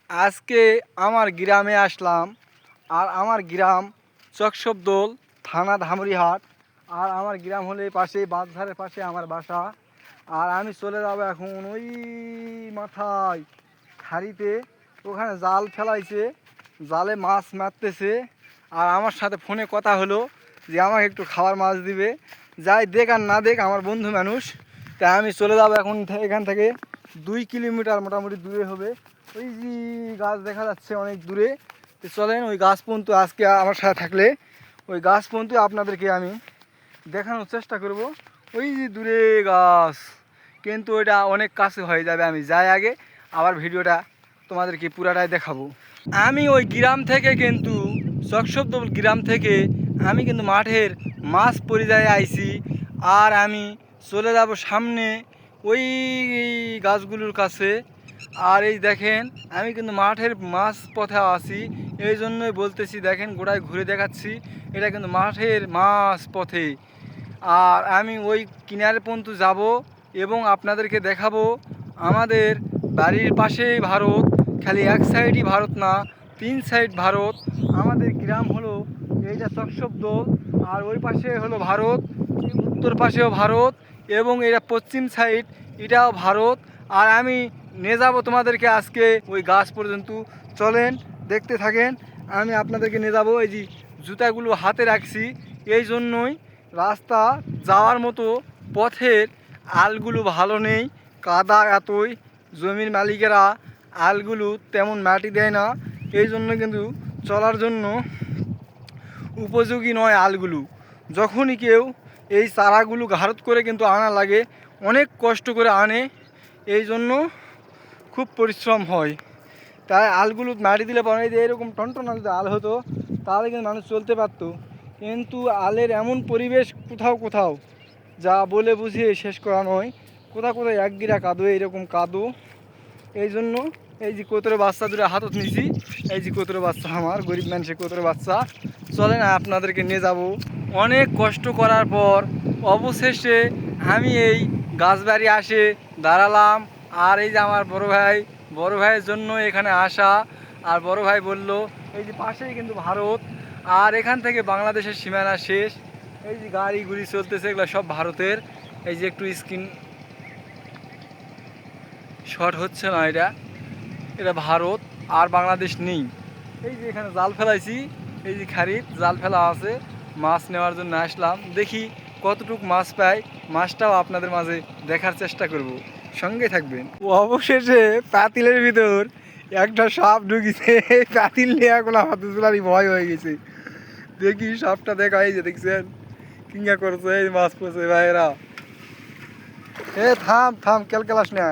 আজকে আমার গ্রামে আসলাম। আর আমার গ্রাম চকসবদোল, থানা ধামরিহাট। আর আমার গ্রাম হলে পাশে বাঁধধারের পাশে আমার বাসা। আর আমি চলে যাব এখন ওই মাথায় খাড়িতে, ওখানে জাল ফেলাইছে, জালে মাছ মারতেছে। আর আমার সাথে ফোনে কথা হলো যে আমাকে একটু খাবার মাছ দিবে। যাই দেখ আর না দেখ, আমার বন্ধু মানুষ। তাই আমি চলে যাব এখন এখান থেকে 2 কিলোমিটার মোটামুটি দূরে হবে। ওই যে গাছ দেখা যাচ্ছে অনেক দূরে। তো চলেন ওই গাছ পর্যন্ত আজকে আমার সাথে থাকলে ওই গাছ পর্যন্ত আপনাদেরকে আমি দেখানোর চেষ্টা করব। ওই যে দূরে গাছ, কিন্তু ওইটা অনেক কাছে হয়ে যাবে। আমি যাই আগে, আবার ভিডিওটা তোমাদেরকে পুরাটাই দেখাবো। আমি ওই গ্রাম থেকে কিন্তু চকসবদোল গ্রাম থেকে আমি কিন্তু মাঠের মাছ পরিযায়ে আইছি। আর আমি চলে যাব সামনে ওই গাছগুলোর কাছে। আর এই দেখেন আমি কিন্তু মাঠের মাছ পথে আছি, এই জন্যই বলতেছি। দেখেন গোড়ায় ঘুরে দেখাচ্ছি, এটা কিন্তু মাঠের মাছ পথে। আর আমি ওই কিনারে পর্যন্ত যাব এবং আপনাদেরকে দেখাবো। আমাদের বাড়ির পাশেই ভারত, খালি এক সাইডই ভারত না, 3 সাইড ভারত। আমাদের গ্রাম হলো এইটা চকসবদোল, আর ওই পাশে হলো ভারত, উত্তর পাশেও ভারত, এবং এটা পশ্চিম সাইড, এটাও ভারত। আর আমি নিয়ে যাব তোমাদেরকে আজকে ওই গাছ পর্যন্ত। চলেন দেখতে থাকেন, আমি আপনাদেরকে নিয়ে যাবো। এই যে জুতাগুলো হাতে রাখছি এই জন্যই, রাস্তা যাওয়ার মতো পথের আলগুলো ভালো নেই, কাদা এতই। জমির মালিকেরা আলগুলো তেমন মাটি দেয় না, এই জন্য কিন্তু চলার জন্য উপযোগী নয় আলগুলো। যখনই কেউ এই চারাগুলো ঘাড়ত করে কিন্তু আনা লাগে, অনেক কষ্ট করে আনে, এই জন্য খুব পরিশ্রম হয়। তাই আলগুলো মাটি দিলে পরে যে এরকম টনটনা যদি আল হতো তাহলে কিন্তু মানুষ চলতে পারতো। কিন্তু আলের এমন পরিবেশ কোথাও কোথাও যা বলে বুঝিয়ে শেষ করা নয়। কোথাও কোথাও একগিরা কাদো, এইরকম কাদো। এই জন্য এই যে কোতরে বাচ্চা দুটো হাতত নিছি, এই যে কোতরে বাচ্চা, আমার গরিব মানুষের কোতরে বাচ্চা। চলে না আপনাদেরকে নিয়ে যাব। অনেক কষ্ট করার পর অবশেষে আমি এই গাছবাড়ি আসে দাঁড়ালাম। আর এই যে আমার বড় ভাইয়ের জন্য এখানে আসা। আর বড় ভাই বলল এই যে পাশেই কিন্তু ভারত, আর এখান থেকে বাংলাদেশের সীমানা শেষ। এই যে গাড়ি গুড়ি চলতেছে, এগুলো সব ভারতের। এই যে একটু স্ক্রিন শর্ট হচ্ছে না, এটা ভারত আর বাংলাদেশ নেই। এই যে এখানে জাল ফেলাইছি, এই যে খারিত জাল ফেলা আছে, মাছ নেওয়ার জন্য আসলাম। দেখি কতটুক মাছ পাই, মাছটাও আপনাদের মাঝে দেখার চেষ্টা করব, সঙ্গে থাকবেন। অবশেষে পাতিলের ভিতর একটা সাপ ঢুকিছে। পাতিল নিয়ে এখন হাতে তোলারই ভয় হয়ে গেছে। দেখি সাপটা দেখা, এই যে দেখছেন কিংবা করছে, এই মাছ পড়ছে ভাইয়েরা। এ থাম থাম, ক্যালকেলাস না।